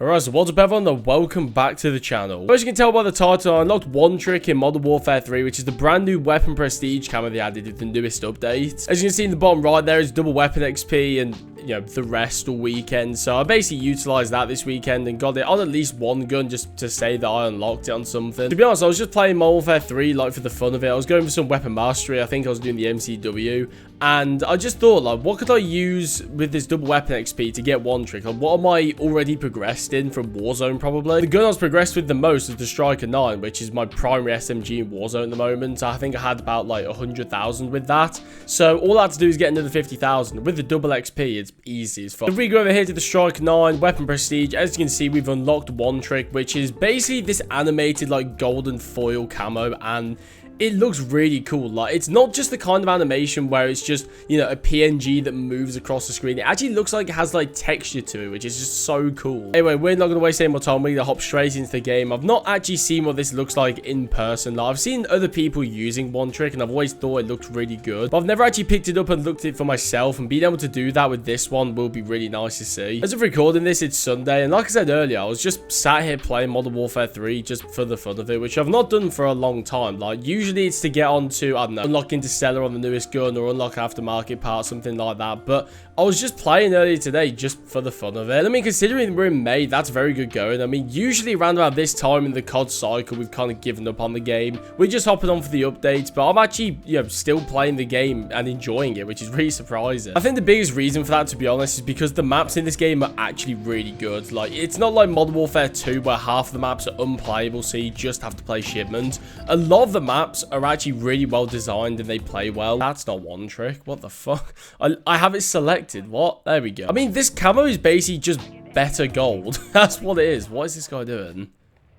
Alright, so what's up everyone, and welcome back to the channel. As you can tell by the title, I unlocked one trick in Modern Warfare 3, which is the brand new weapon prestige camo they added in the newest update. As you can see in the bottom right there is double weapon XP and, you know, the rest all weekend. So I basically utilized that this weekend and got it on at least one gun just to say that I unlocked it on something. To be honest, I was just playing Modern Warfare 3 like for the fun of it. I was going for some weapon mastery. I think I was doing the MCW. And I just thought, like, what could I use with this double weapon XP to get one trick? Like, what am I already progressed in from Warzone, probably? The gun I was progressed with the most is the Striker 9, which is my primary SMG in Warzone at the moment. I think I had about, like, 100,000 with that. So, all I had to do is get another 50,000. With the double XP, it's easy as fuck. If we go over here to the Striker 9, weapon prestige, as you can see, we've unlocked one trick, which is basically this animated, like, golden foil camo, and it looks really cool. Like, it's not just the kind of animation where it's just, you know, a PNG that moves across the screen. It actually looks like it has, like, texture to it, which is just so cool. Anyway, we're not going to waste any more time. We're going to hop straight into the game. I've not actually seen what this looks like in person. Like, I've seen other people using one trick, and I've always thought it looked really good. But I've never actually picked it up and looked at it for myself, and being able to do that with this one will be really nice to see. As of recording this, it's Sunday, and like I said earlier, I was just sat here playing Modern Warfare 3 just for the fun of it, which I've not done for a long time. Like, usually it's to get on to, I don't know, unlock Interstellar on the newest gun or unlock aftermarket parts, something like that. But I was just playing earlier today just for the fun of it. I mean, considering we're in May, that's very good going. I mean, usually around about this time in the COD cycle, we've kind of given up on the game. We're just hopping on for the updates, but I'm actually, you know, still playing the game and enjoying it, which is really surprising. I think the biggest reason for that, to be honest, is because the maps in this game are actually really good. Like, it's not like Modern Warfare 2 where half of the maps are unplayable, so you just have to play shipment. A lot of the maps are actually really well designed and they play well. That's not one trick. What the fuck? I have it selected. What? There we go. I mean, this camo is basically just better gold. That's what it is. What is this guy doing?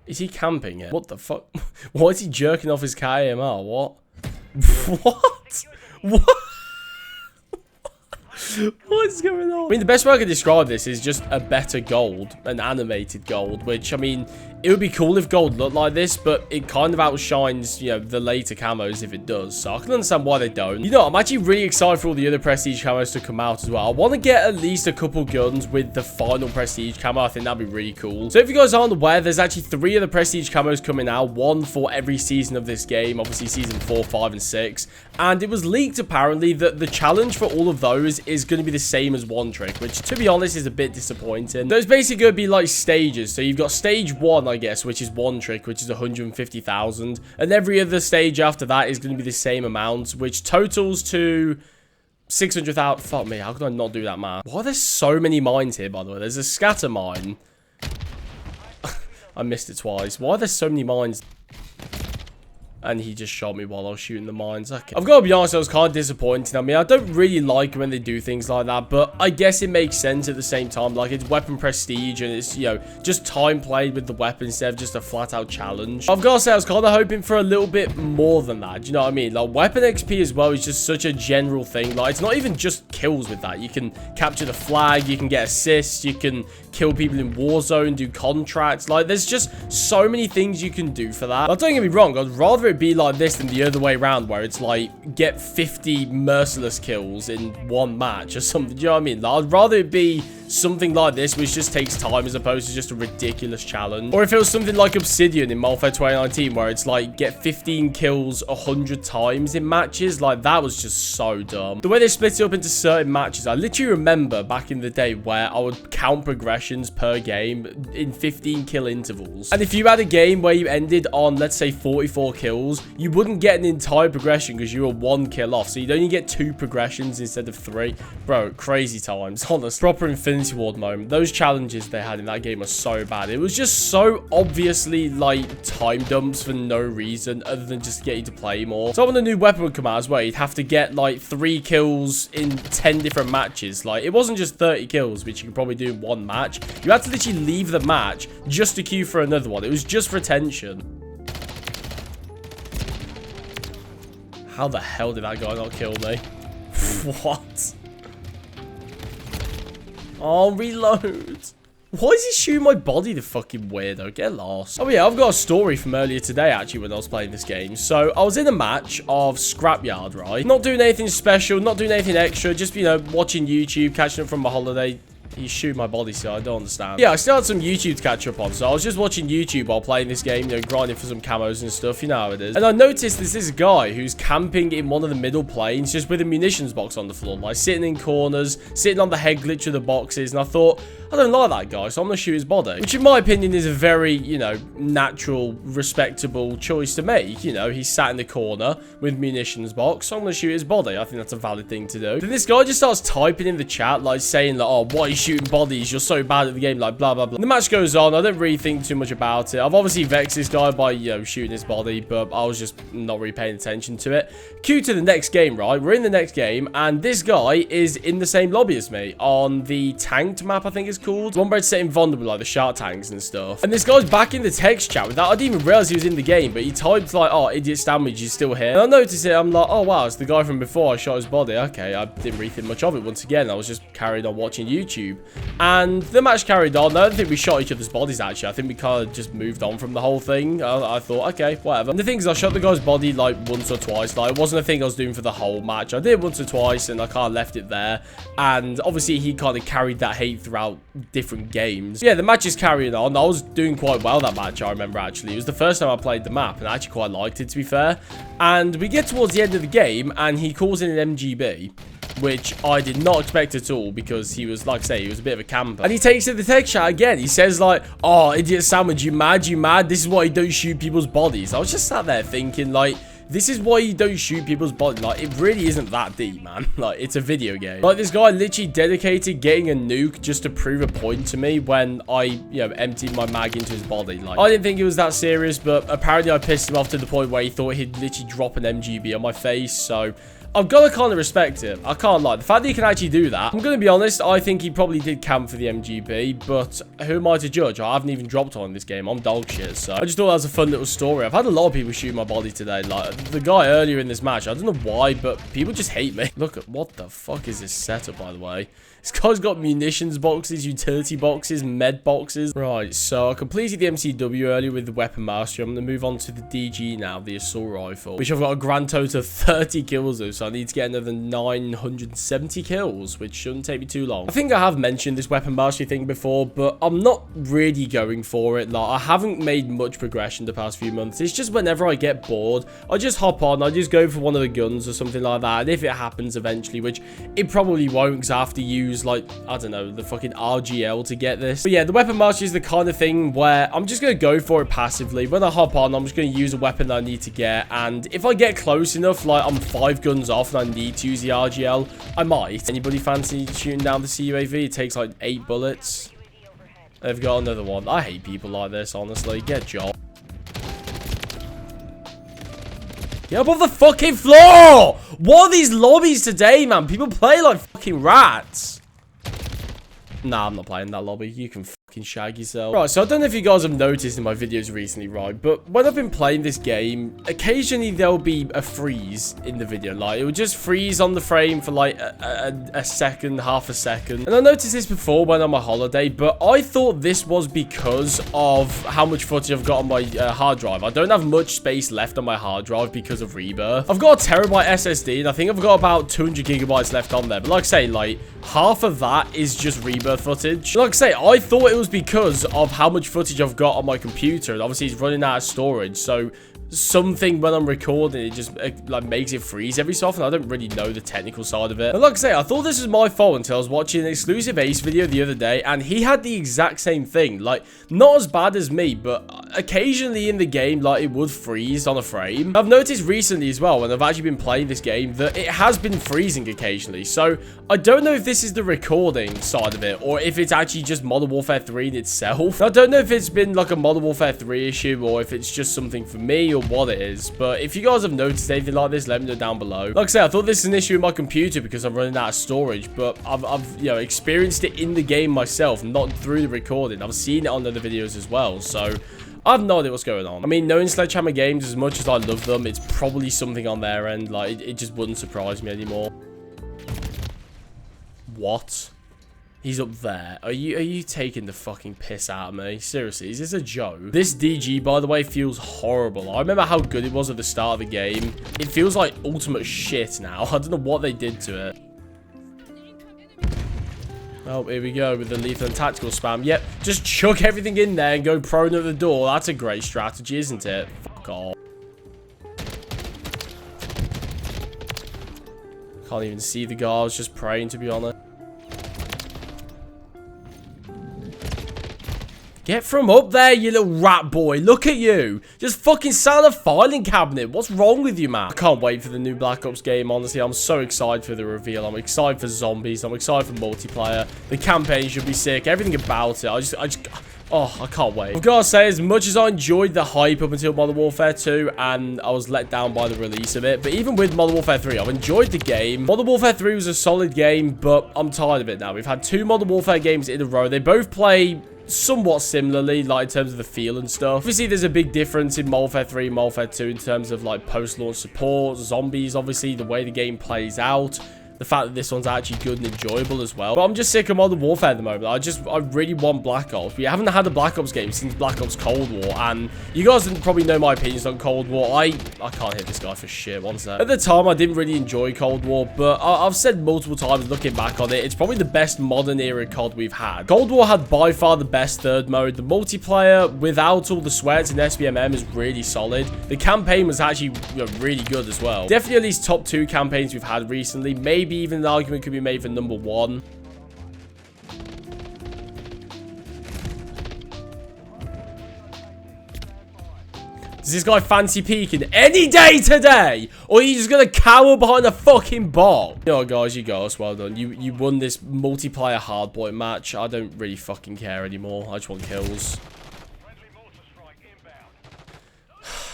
Is he camping it? What the fuck? Why is he jerking off his KMR? What? What? What? What is going on? I mean, the best way I can describe this is just a better gold, an animated gold, which, I mean, it would be cool if gold looked like this, but it kind of outshines, you know, the later camos if it does. So I can understand why they don't. You know, I'm actually really excited for all the other prestige camos to come out as well. I want to get at least a couple guns with the final prestige camo. I think that'd be really cool. So if you guys aren't aware, there's actually 3 of the prestige camos coming out. One for every season of this game. Obviously, season 4, 5, and 6. And it was leaked, apparently, that the challenge for all of those is going to be the same as one trick, which, to be honest, is a bit disappointing. There's basically going to be, like, stages. So you've got stage 1, I guess, which is one trick, which is 150,000, and every other stage after that is going to be the same amount, which totals to 600,000. Fuck me, how can I not do that math? Why are there so many mines here, by the way? There's a scatter mine. I missed it twice. Why are there so many mines? And he just shot me while I was shooting the mines. Okay. I've got to be honest, I was kind of disappointed. I mean, I don't really like when they do things like that, but I guess it makes sense at the same time. Like, it's weapon prestige, and it's, you know, just time played with the weapon instead of just a flat-out challenge. I've got to say, I was kind of hoping for a little bit more than that. Do you know what I mean? Like, weapon XP as well is just such a general thing. Like, it's not even just kills with that. You can capture the flag, you can get assists, you can kill people in Warzone, do contracts. Like, there's just so many things you can do for that. Now, don't get me wrong, I'd rather it be like this than the other way around, where it's like, get 50 merciless kills in one match or something. Do you know what I mean? Like, I'd rather it be something like this, which just takes time as opposed to just a ridiculous challenge. Or if it was something like Obsidian in Modern Warfare 2019, where it's like, get 15 kills 100 times in matches. Like, that was just so dumb. The way they split it up into certain matches, I literally remember back in the day where I would count progressions per game in 15 kill intervals. And if you had a game where you ended on, let's say, 44 kills, you wouldn't get an entire progression because you were 1 kill off. So you'd only get 2 progressions instead of 3. Bro, crazy times. Honest. Proper Infinity Ward moment. Those challenges they had in that game were so bad. It was just so obviously, like, time dumps for no reason other than just to get you to play more. So when the new weapon would come out as well, you'd have to get, like, 3 kills in 10 different matches. Like, it wasn't just 30 kills, which you could probably do in one match. You had to literally leave the match just to queue for another one. It was just for attention. How the hell did that guy not kill me? What? Oh, reload. Why is he shooting my body, the fucking weirdo? Get lost. Oh, yeah, I've got a story from earlier today, actually, when I was playing this game. So, I was in a match of Scrapyard, right? Not doing anything special, not doing anything extra, just, you know, watching YouTube, catching up from my holiday. He's shooting my body, so I don't understand. Yeah, I still had some YouTube to catch up on, so I was just watching YouTube while playing this game, you know, grinding for some camos and stuff, you know how it is. And I noticed there's this guy who's camping in one of the middle planes, just with a munitions box on the floor, like sitting in corners, sitting on the head glitch of the boxes, and I thought, I don't like that guy, so I'm gonna shoot his body. Which in my opinion is a very, you know, natural, respectable choice to make. You know, he's sat in the corner with munitions box, so I'm gonna shoot his body. I think that's a valid thing to do. Then this guy just starts typing in the chat, like saying like, oh, why are you shooting bodies? You're so bad at the game, like blah, blah, blah. And the match goes on. I don't really think too much about it. I've obviously vexed this guy by, you know, shooting his body, but I was just not really paying attention to it. Cue to the next game, right? We're in the next game, and this guy is in the same lobby as me on the tanked map, I think it's called. One where it's setting vulnerable, like the shark tanks and stuff. And this guy's back in the text chat with that. I didn't even realize he was in the game, but he typed like, oh, idiot sandwich, you're still here. And I noticed it. I'm like, oh, wow, it's the guy from before I shot his body. Okay, I didn't really think much of it once again. I was just carried on watching YouTube. And the match carried on. I don't think we shot each other's bodies, actually. I think we kind of just moved on from the whole thing. I thought, okay, whatever. And the thing is, I shot the guy's body like once or twice. Like, it wasn't a thing I was doing for the whole match. I did it once or twice, and I kind of left it there. And obviously, he kind of carried that hate throughout different games. Yeah, the match is carrying on. I was doing quite well that match, I remember, actually. It was the first time I played the map, and I actually quite liked it, to be fair. And we get towards the end of the game, and he calls in an MGB, which I did not expect at all, because he was, like I say, he was a bit of a camper. And he takes to the text chat again. He says, like, oh, idiot sandwich, you mad, you mad? This is why you don't shoot people's bodies. I was just sat there thinking, like, this is why you don't shoot people's bodies. Like, it really isn't that deep, man. Like, it's a video game. Like, this guy literally dedicated getting a nuke just to prove a point to me when I, you know, emptied my mag into his body. Like, I didn't think it was that serious, but apparently I pissed him off to the point where he thought he'd literally drop an MGB on my face, so I've got to kind of respect it. I can't lie. The fact that he can actually do that, I'm going to be honest, I think he probably did camp for the MGB, but who am I to judge? I haven't even dropped on this game. I'm dog shit, so I just thought that was a fun little story. I've had a lot of people shoot my body today. Like, the guy earlier in this match, I don't know why, but people just hate me. Look at what the fuck is this setup, by the way? This guy's got munitions boxes, utility boxes, med boxes. Right, so I completed the MCW earlier with the weapon mastery. I'm going to move on to the DG now, the assault rifle, which I've got a grand total of 30 kills of, so I need to get another 970 kills, which shouldn't take me too long. I think I have mentioned this weapon mastery thing before, but I'm not really going for it. Like, I haven't made much progression the past few months. It's just whenever I get bored, I just hop on, I just go for one of the guns or something like that, and if it happens eventually, which it probably won't, because I have to use, like, I don't know, the fucking RGL to get this. But yeah, the weapon mastery is the kind of thing where I'm just going to go for it passively. When I hop on, I'm just going to use a weapon that I need to get, and if I get close enough, like I'm 5 guns off and I need to use the RGL, I might. Anybody fancy shooting down the CUAV? It takes like 8 bullets. They've got another one. I hate people like this, honestly. Get a job. Get up off the fucking floor! What are these lobbies today, man? People play like fucking rats. Nah, I'm not playing that lobby. You can fucking shag yourself. Right, so I don't know if you guys have noticed in my videos recently, right? But when I've been playing this game, occasionally there'll be a freeze in the video. Like, it will just freeze on the frame for like a second, half a second. And I noticed this before when I'm on holiday, but I thought this was because of how much footage I've got on my hard drive. I don't have much space left on my hard drive because of Rebirth. I've got a terabyte SSD, and I think I've got about 200 gigabytes left on there. But like I say, like, half of that is just Rebirth footage. Like I say, I thought it was because of how much footage I've got on my computer, and obviously it's running out of storage, so something when I'm recording, it just like makes it freeze every so often. I don't really know the technical side of it. And like I say, I thought this was my fault until I was watching an exclusive Ace video the other day, and he had the exact same thing. Like, not as bad as me, but occasionally in the game, like, it would freeze on a frame. I've noticed recently as well, when I've actually been playing this game, that it has been freezing occasionally. So I don't know if this is the recording side of it, or if it's actually just Modern Warfare 3 in itself. I don't know if it's been like a Modern Warfare 3 issue, or if it's just something for me, or what it is. But if you guys have noticed anything like this, let me know down below. Like I said, I thought this is an issue with my computer because I'm running out of storage, but I've you know, experienced it in the game myself, not through the recording. I've seen it on other videos as well, so I have no idea what's going on. I mean, knowing Sledgehammer Games, as much as I love them, it's probably something on their end. Like, it just wouldn't surprise me anymore. What? He's up there. Are you taking the fucking piss out of me? Seriously, is this a joke? This DG, by the way, feels horrible. I remember how good it was at the start of the game. It feels like ultimate shit now. I don't know what they did to it. Oh, here we go with the lethal and tactical spam. Yep, just chuck everything in there and go prone at the door. That's a great strategy, isn't it? Fuck off. Can't even see the guy. I was just praying, to be honest. Get from up there, you little rat boy. Look at you. Just fucking sat on a filing cabinet. What's wrong with you, man? I can't wait for the new Black Ops game, honestly. I'm so excited for the reveal. I'm excited for zombies. I'm excited for multiplayer. The campaign should be sick. Everything about it. Oh, I can't wait. I've got to say, as much as I enjoyed the hype up until Modern Warfare 2, and I was let down by the release of it, but even with Modern Warfare 3, I've enjoyed the game. Modern Warfare 3 was a solid game, but I'm tired of it now. We've had 2 Modern Warfare games in a row. They both play somewhat similarly, like in terms of the feel and stuff. Obviously, there's a big difference in Modern Warfare 3 and Modern Warfare 2 in terms of like post-launch support, zombies, obviously, the way the game plays out. The fact that this one's actually good and enjoyable as well. But I'm just sick of Modern Warfare at the moment. I really want Black Ops. We haven't had a Black Ops game since Black Ops Cold War. And you guys probably know my opinions on Cold War. I can't hit this guy for shit. One sec. At the time, I didn't really enjoy Cold War. But I've said multiple times, looking back on it, it's probably the best modern era COD we've had. Cold War had by far the best third mode. The multiplayer, without all the sweats and SBMM, is really solid. The campaign was actually really good as well. Definitely at least top 2 campaigns we've had recently. Maybe even an argument could be made for number 1. Does this guy fancy peeking any day today? Or are you just going to cower behind a fucking bot? You know what, guys, you got us. Well done. You won this multiplayer hardpoint match. I don't really fucking care anymore. I just want kills.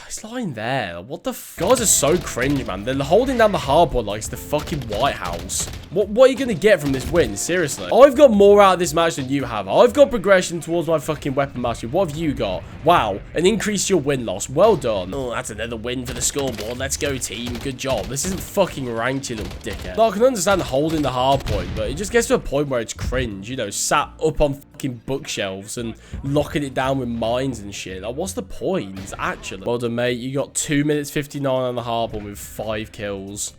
It's lying there. What the f... Guys are so cringe, man. They're holding down the hardboard like it's the fucking White House. What are you going to get from this win? Seriously. I've got more out of this match than you have. I've got progression towards my fucking weapon mastery. What have you got? Wow. An increase to your win-loss. Well done. Oh, that's another win for the scoreboard. Let's go, team. Good job. This isn't fucking ranked, you little dickhead. Now, I can understand holding the hardpoint, but it just gets to a point where it's cringe. You know, sat up on fucking bookshelves and locking it down with mines and shit. Like, what's the point, actually? Well done, mate. You got 2 minutes 59 on the hardball with 5 kills.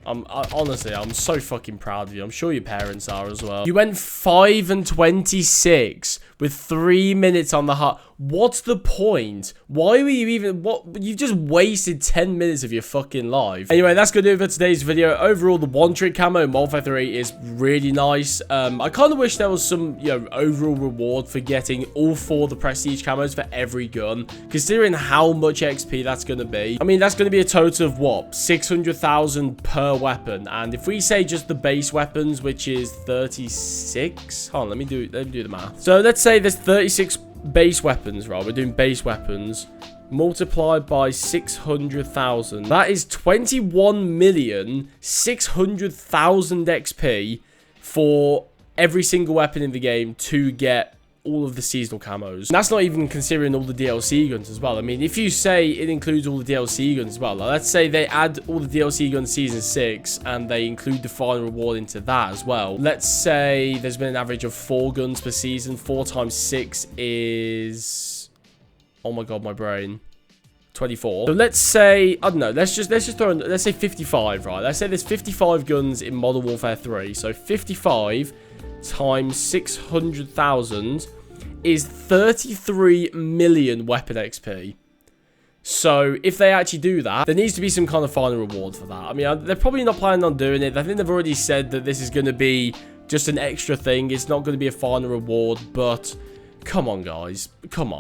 Honestly, I'm so fucking proud of you. I'm sure your parents are as well. You went 5 and 26 with 3 minutes on the hard. What's the point? Why were you even... What? You've just wasted 10 minutes of your fucking life. Anyway, that's going to do it for today's video. Overall, the one-trick camo in Modern Warfare 3 is really nice. I kind of wish there was some, you know, overall reward for getting all 4 of the prestige camos for every gun, considering how much XP that's going to be. I mean, that's going to be a total of, what, 600,000 per weapon. And if we say just the base weapons, which is 36... Hold on, let me do the math. So let's say there's 36 base weapons, right? We're doing base weapons multiplied by 600,000. That is 21,600,000 XP for every single weapon in the game to get all of the seasonal camos. And that's not even considering all the DLC guns as well. I mean, if you say it includes all the DLC guns as well, like let's say they add all the DLC guns season 6 and they include the final reward into that as well. Let's say there's been an average of 4 guns per season. 4 times 6 is... Oh my god, my brain. 24. So let's say, I don't know, let's just throw in, let's say 55, right? Let's say there's 55 guns in Modern Warfare 3. So 55 times 600,000 is 33 million weapon XP. So if they actually do that, there needs to be some kind of final reward for that. I mean, they're probably not planning on doing it. I think they've already said that this is going to be just an extra thing. It's not going to be a final reward, but come on, guys. Come on.